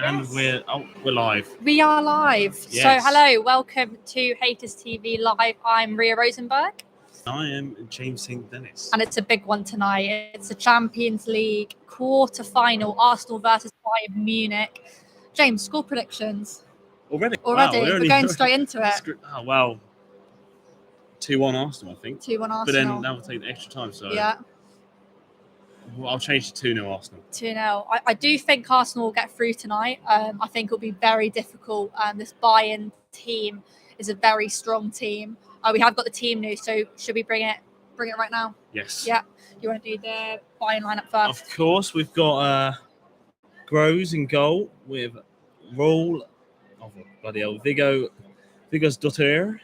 And we're live. We are live. Yes. So hello, welcome to HaytersTV Live. I'm Ria Rosenberg. I am James St. Denis. And it's a big one tonight. It's the Champions League quarter-final, Arsenal versus Bayern Munich. James, score predictions. Already? Wow, we're going straight into it. Oh, well, 2-1 Arsenal, I think. 2-1 Arsenal. But then that will take the extra time, so... Yeah. Well, I'll change to 2-0 Arsenal. 2-0. I do think Arsenal will get through tonight. I think it'll be very difficult. This Bayern team is a very strong team. We have got the team news, so should we bring it right now? Yes. Yeah. You want to do the Bayern lineup first? Of course, we've got Groves in goal with Roll. Oh, bloody hell. Vigo's daughter.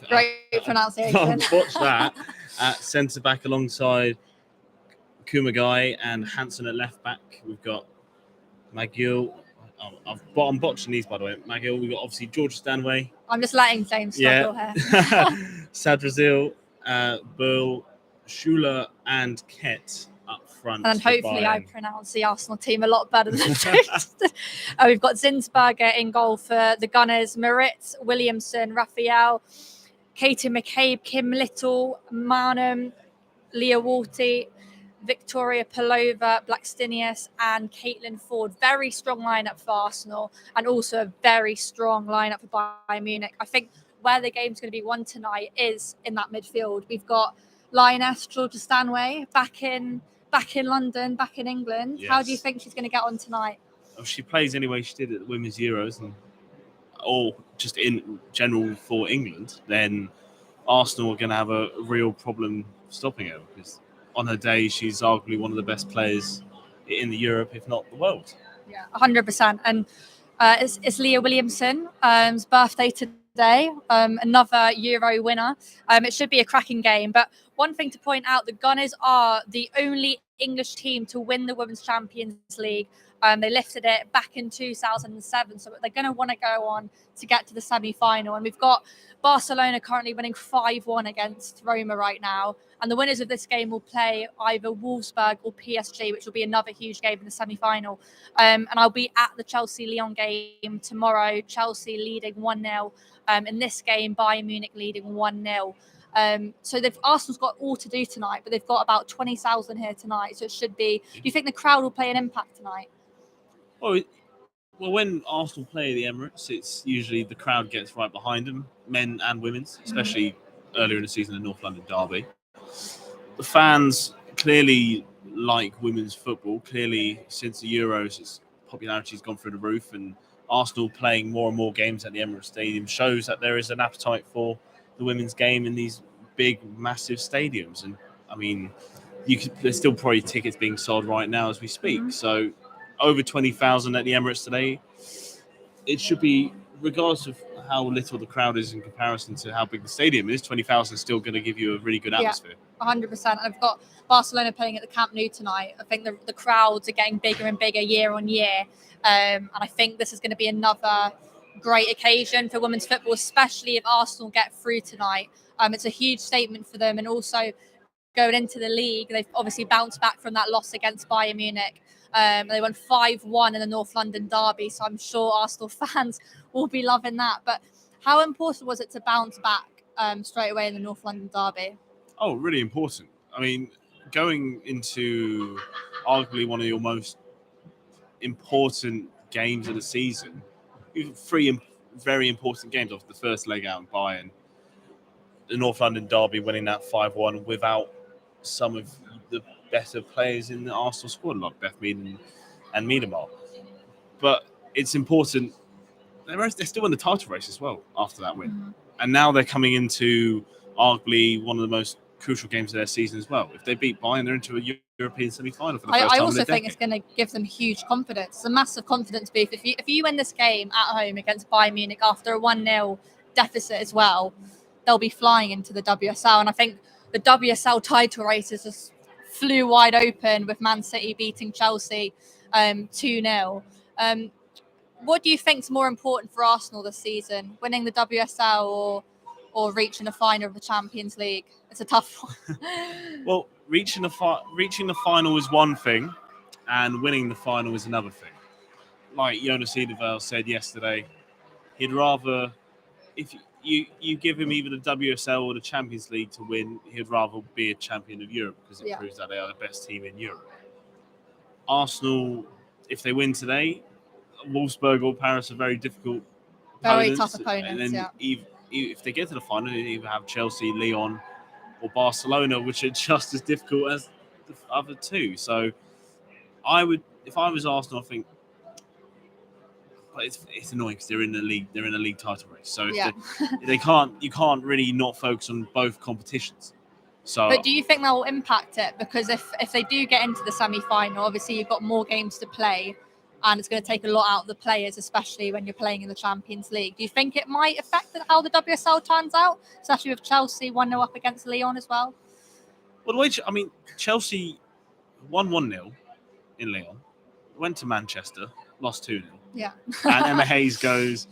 Great pronunciation. I've watched that at centre back alongside Kumagai and Hansen at left back. We've got McGill. I'm botching these, by the way. McGill. We've got obviously George Stanway. I'm just letting James struggle here. Sadrazil, Burl, Schuler, and Ket up front. And hopefully I pronounce the Arsenal team a lot better than James. We've got Zinsberger in goal for the Gunners. Moritz, Williamson, Raphael, Katie McCabe, Kim Little, Marnham, Leah Walty, Victoria Pelova, Blackstenius, and Caitlin Ford. Very strong lineup for Arsenal, and also a very strong lineup for Bayern Munich. I think where the game's going to be won tonight is in that midfield. We've got Lioness Georgia Stanway back in London, back in England. Yes. How do you think she's going to get on tonight? Well, she plays anyway she did at the Women's Euros, or just in general for England. Then Arsenal are going to have a real problem stopping her, because on her day, she's arguably one of the best players in Europe, if not the world. Yeah, 100%. And it's Leah Williamson's birthday today, another Euro winner. It should be a cracking game. But one thing to point out, the Gunners are the only English team to win the Women's Champions League. They lifted it back in 2007, so they're going to want to go on to get to the semi-final. And we've got Barcelona currently winning 5-1 against Roma right now. And the winners of this game will play either Wolfsburg or PSG, which will be another huge game in the semi-final. And I'll be at the Chelsea-Lyon game tomorrow. Chelsea leading 1-0. In this game, Bayern Munich leading 1-0. So Arsenal's got all to do tonight, but they've got about 20,000 here tonight. So it should be... Do you think the crowd will play an impact tonight? Well, when Arsenal play the Emirates, it's usually the crowd gets right behind them, men and women's, especially earlier in the season, the North London derby. The fans clearly like women's football. Clearly, since the Euros, its popularity has gone through the roof, and Arsenal playing more and more games at the Emirates Stadium shows that there is an appetite for the women's game in these big, massive stadiums. And I mean, there's still probably tickets being sold right now as we speak. So over 20,000 at the Emirates today. It should be, regardless of how little the crowd is in comparison to how big the stadium is, 20,000 is still going to give you a really good atmosphere. Yeah, 100%. I've got Barcelona playing at the Camp Nou tonight. I think the crowds are getting bigger and bigger year on year. And I think this is going to be another great occasion for women's football, especially if Arsenal get through tonight. It's a huge statement for them. And also going into the league, they've obviously bounced back from that loss against Bayern Munich. They won 5-1 in the North London derby, so I'm sure Arsenal fans will be loving that. But how important was it to bounce back straight away in the North London derby? Oh, really important. I mean, going into arguably one of your most important games of the season, three very important games off the first leg out in Bayern, the North London derby winning that 5-1 without some of the better players in the Arsenal squad, like Beth, Mead and Needham. But it's important. They're still in the title race as well after that win. And now they're coming into arguably one of the most crucial games of their season as well. If they beat Bayern, they're into a European semi-final for the first time. I also think it's going to give them huge confidence. It's a massive confidence boost. If you win this game at home against Bayern Munich after a 1-0 deficit as well, they'll be flying into the WSL. And I think the WSL title races just flew wide open with Man City beating Chelsea 2-0. What do you think is more important for Arsenal this season, winning the WSL or reaching the final of the Champions League? It's a tough one. Well, reaching the final is one thing, and winning the final is another thing. like Jonas Edevel said yesterday, he'd rather, if you give him either the WSL or the Champions League to win, he'd rather be a champion of Europe because it proves that they are the best team in Europe. Arsenal, if they win today, Wolfsburg or Paris are very difficult Very tough opponents, and then if they get to the final, they either have Chelsea, Lyon, or Barcelona, which are just as difficult as the other two. So I would, if I was Arsenal, I think, but it's annoying because they're in the league. They're in a league title race, so you can't really not focus on both competitions. So, but do you think that will impact it? Because if they do get into the semi-final, obviously you've got more games to play, and it's going to take a lot out of the players, especially when you're playing in the Champions League. Do you think it might affect how the WSL turns out, especially with Chelsea 1-0 up against Lyon as well? Well, the way Chelsea won 1-0 in Lyon, went to Manchester, lost 2-0. Yeah. And Emma Hayes goes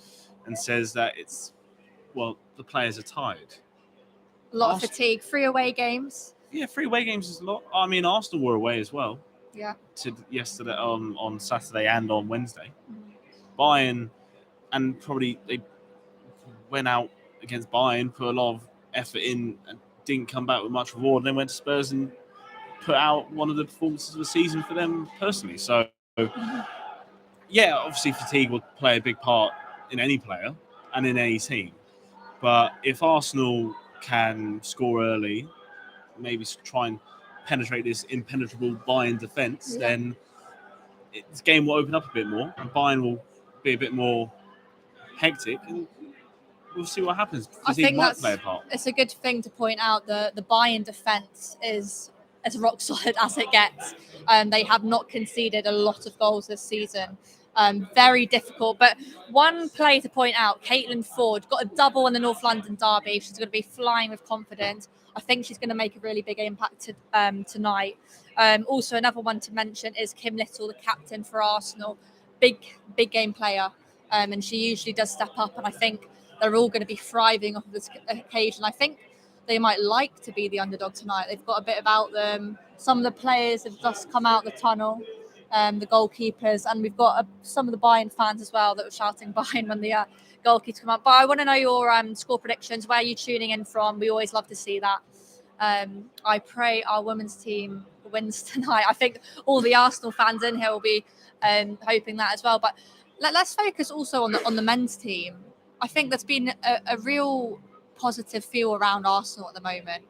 and says that the players are tired. A lot of fatigue. 3 away games. Yeah, 3 away games is a lot. I mean, Arsenal were away as well. Yeah. Yesterday, on Saturday and on Wednesday. Bayern, and probably they went out against Bayern, put a lot of effort in, and didn't come back with much reward. And then went to Spurs and put out one of the performances of the season for them personally. So, yeah, obviously fatigue will play a big part in any player and in any team. But if Arsenal can score early, maybe try and penetrate this impenetrable Bayern defence, then this game will open up a bit more, and Bayern will be a bit more hectic, and we'll see what happens. I think might play a part. It's a good thing to point out. The Bayern defence is as rock solid as it gets. They have not conceded a lot of goals this season. Very difficult. But one play to point out, Caitlin Ford got a double in the North London derby. She's going to be flying with confidence. I think she's going to make a really big impact tonight. Also, another one to mention is Kim Little, the captain for Arsenal. Big game player. And she usually does step up. And I think they're all going to be thriving off of this occasion. I think they might like to be the underdog tonight. They've got a bit about them. Some of the players have just come out the tunnel. The goalkeepers, and we've got some of the Bayern fans as well that were shouting Bayern when the goalkeepers come up. But I want to know your score predictions. Where are you tuning in from? We always love to see that. I pray our women's team wins tonight. I think all the Arsenal fans in here will be hoping that as well. But let's focus also on the men's team. I think there's been a real positive feel around Arsenal at the moment,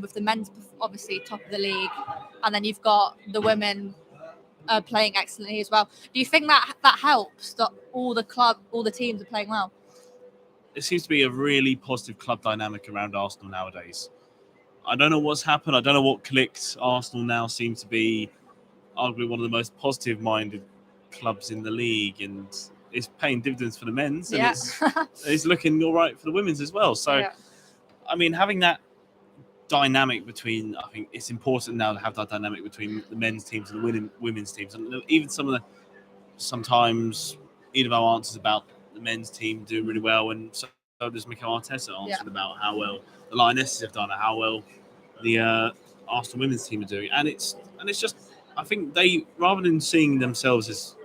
with the men's obviously top of the league, and then you've got the women playing excellently as well. Do you think that helps, that all the teams are playing well? It seems to be a really positive club dynamic around Arsenal nowadays. I don't know what's happened. I don't know what clicked. Arsenal now seem to be arguably one of the most positive-minded clubs in the league, and it's paying dividends for the men's, and it's looking all right for the women's as well. So, I mean, having that dynamic between, I think it's important now to have that dynamic between the men's teams and the women's teams, and even sometimes Edeval answers about the men's team doing really well, and so does Mikel Arteta answered about how well the Lionesses have done, and how well the Arsenal women's team are doing, and it's just, I think they, rather than seeing themselves as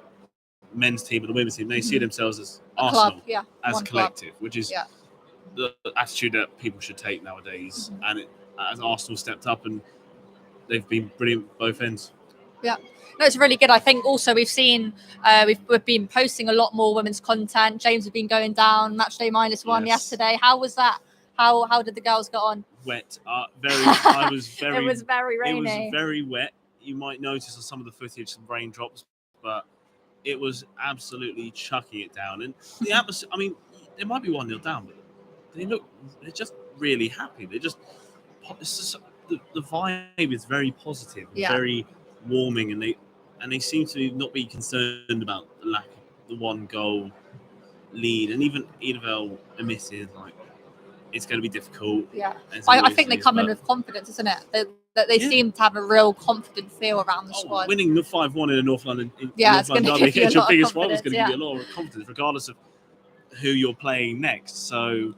men's team and the women's team, they see themselves as Arsenal, as a collective, which is the attitude that people should take nowadays, and as Arsenal stepped up, and they've been brilliant both ends. Yeah, no, it's really good. I think also we've seen we've been posting a lot more women's content. James has been going down matchday -1 yesterday. How was that? How did the girls get on? Wet, I was very. It was very rainy. It was very wet. You might notice on some of the footage some raindrops, but it was absolutely chucking it down. And the atmosphere, I mean, it might be 1-0 down, but they're just really happy. The vibe is very positive, very warming, and they seem to not be concerned about the lack of the 1 goal lead. And even Edeval admitted, like, it's going to be difficult. Yeah, I think they come in with confidence, isn't it? They seem to have a real confident feel around the squad. Winning the 5-1 in the North London, it's going to give you your biggest one. It's going to give you a lot of confidence, regardless of who you're playing next. So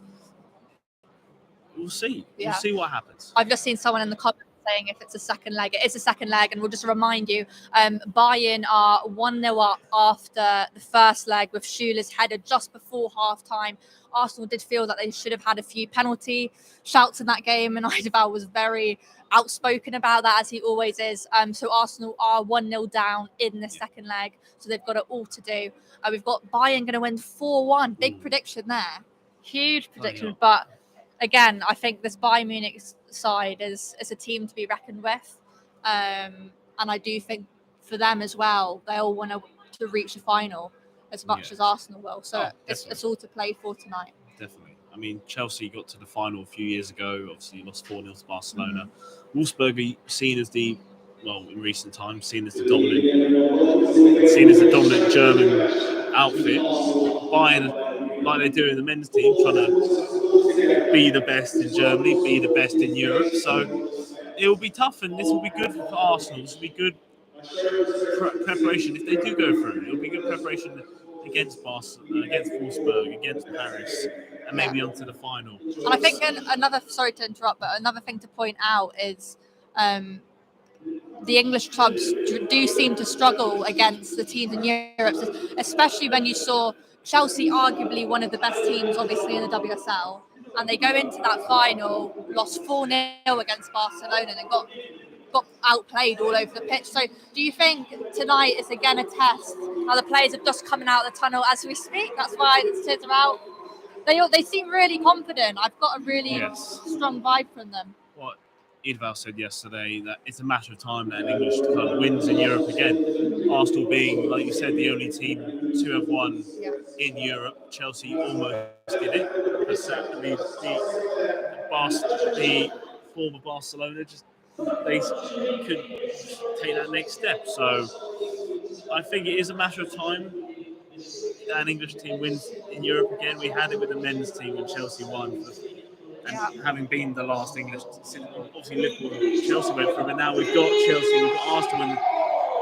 we'll see. We'll see what happens. I've just seen someone in the comments saying if it's a second leg. It is a second leg, and we'll just remind you, Bayern are 1-0 up after the first leg with Schuler's header just before half-time. Arsenal did feel that they should have had a few penalty shouts in that game, and Eidevall was very outspoken about that, as he always is. So Arsenal are 1-0 down in the second leg, so they've got it all to do. We've got Bayern going to win 4-1. Big prediction there. Huge prediction, but again, I think this Bayern Munich side is a team to be reckoned with, and I do think for them as well, they all want to reach a final as much as Arsenal will. So it's all to play for tonight. Definitely. I mean, Chelsea got to the final a few years ago. Obviously, lost 4-0 to Barcelona. Wolfsburg are seen as in recent times, seen as the dominant German outfit. Bayern, like they do in the men's team, trying to be the best in Germany, be the best in Europe. So it will be tough, and this will be good for Arsenal. This will be good preparation if they do go through. It will be good preparation against Barcelona, against Wolfsburg, against Paris, and maybe onto the final. And I think sorry to interrupt, but another thing to point out is the English clubs do seem to struggle against the teams in Europe, especially when you saw Chelsea, arguably one of the best teams, obviously, in the WSL, and they go into that final, lost 4-0 against Barcelona, and got outplayed all over the pitch. So do you think tonight is again a test? Now the players are just coming out of the tunnel as we speak. That's why the tears are out. They seem really confident. I've got a really strong vibe from them. What Eidevall said yesterday, that it's a matter of time that an English club wins in Europe again. Arsenal being, like you said, the only team to have won in Europe. Chelsea almost did it. But certainly the former Barcelona they could take that next step. So I think it is a matter of time that an English team wins in Europe again. We had it with the men's team when Chelsea won. And having been the last English, obviously Liverpool and Chelsea went through, but now we've got Chelsea, we've got Arsenal in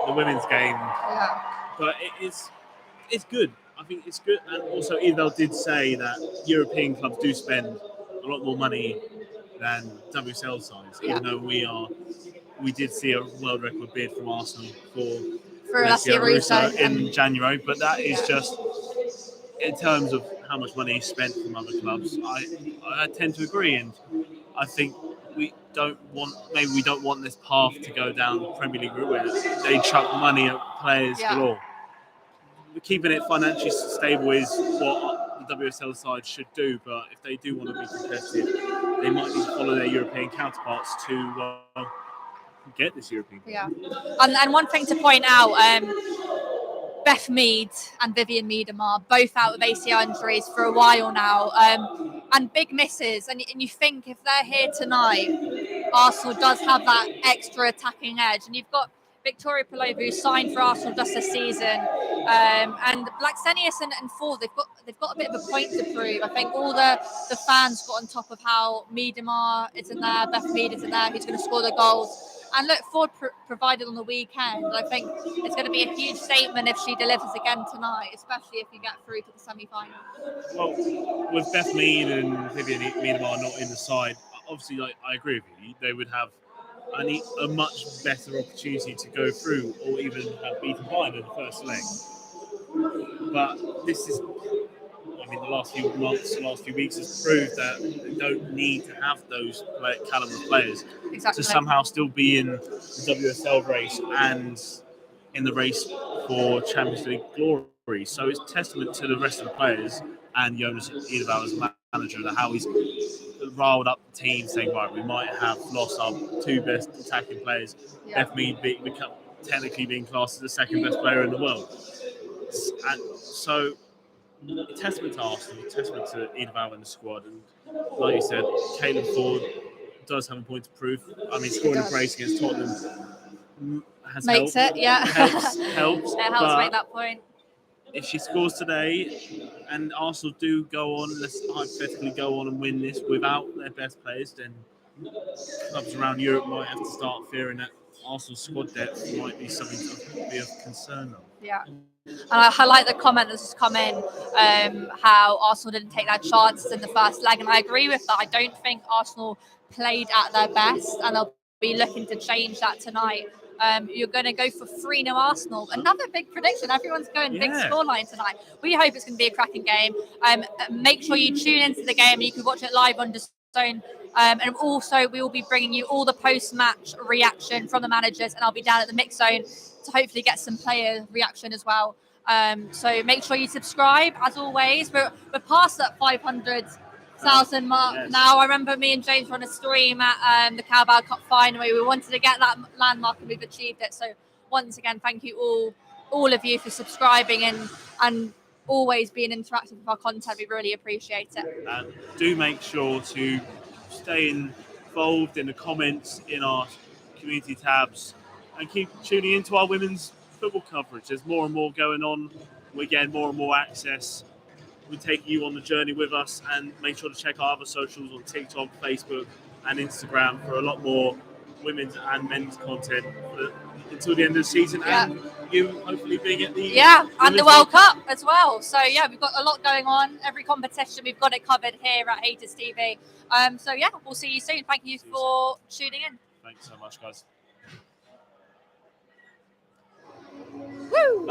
the women's game. But it's good. I think it's good. And also Eidevall did say that European clubs do spend a lot more money than WSL sides, even though we did see a world record bid from Arsenal for Alessia Russo in January, but that is just in terms of how much money is spent from other clubs. I tend to agree, and I think we don't want this path to go down the Premier League route where they chuck money at players galore. Keeping it financially stable is what the WSL side should do, but if they do want to be competitive, they might need to follow their European counterparts to get this European. And one thing to point out, Beth Mead and Vivian Needham are both out with ACL injuries for a while now, and big misses. And you think if they're here tonight, Arsenal does have that extra attacking edge. And you've got Victoria Pelova, who signed for Arsenal just this season, and Blacksenius and Ford. They've got a bit of a point to prove. I think all the fans got on top of how Miedemar is in there, Beth Mead is in there, who's going to score the goals. And look, Ford provided on the weekend. I think it's going to be a huge statement if she delivers again tonight, especially if you get through to the semi-final. Well, with Beth Mead and Vivian Miedemar not in the side, obviously, I agree with you. They would have a much better opportunity to go through, or even have beaten Bayern in the first leg. But this is, the last few months, the last few weeks has proved that they don't need to have those caliber players to somehow still be in the WSL race and in the race for Champions League glory. So it's testament to the rest of the players and Jonas Eidevall as manager, that how he's riled up the team, saying, right, we might have lost our two best attacking players. Beth Mead technically being classed as the second best player in the world. And so, a testament to Arsenal, a testament to Eidevall and the squad. And like you said, Caitlin Ford does have a point to prove. Scoring a brace against Tottenham has helps. Helps. It helps make that point. If she scores today and Arsenal do go on, let's hypothetically go on and win this without their best players, then clubs around Europe might have to start fearing that Arsenal's squad depth might be something to be of concern of. Yeah. And I like the comment that's just come in, how Arsenal didn't take their chances in the first leg, and I agree with that. I don't think Arsenal played at their best, and they'll be looking to change that tonight. You're going to go for 3-0 Arsenal. Another big prediction. Everyone's going big scoreline tonight. We hope it's going to be a cracking game. Make sure you tune into the game. You can watch it live on DAZN. And also, we will be bringing you all the post-match reaction from the managers, and I'll be down at the mix zone to hopefully get some player reaction as well. So make sure you subscribe. As always, we're past that 500,000 mark now. I remember me and James were on a stream at the Carabao Cup final. We wanted to get that landmark, and we've achieved it. So once again, thank you all of you for subscribing and always being interactive with our content. We really appreciate it. And do make sure to stay involved in the comments in our community tabs and keep tuning into our women's football coverage. There's more and more going on. We're getting more and more access. We're taking you on the journey with us, and make sure to check our other socials on TikTok, Facebook and Instagram for a lot more women's and men's content until the end of the season, and you hopefully being at the and the World Cup as well. So we've got a lot going on. Every competition we've got it covered here at HaytersTV. So we'll see you soon. Thank you for tuning in. Thanks so much, guys. Woo!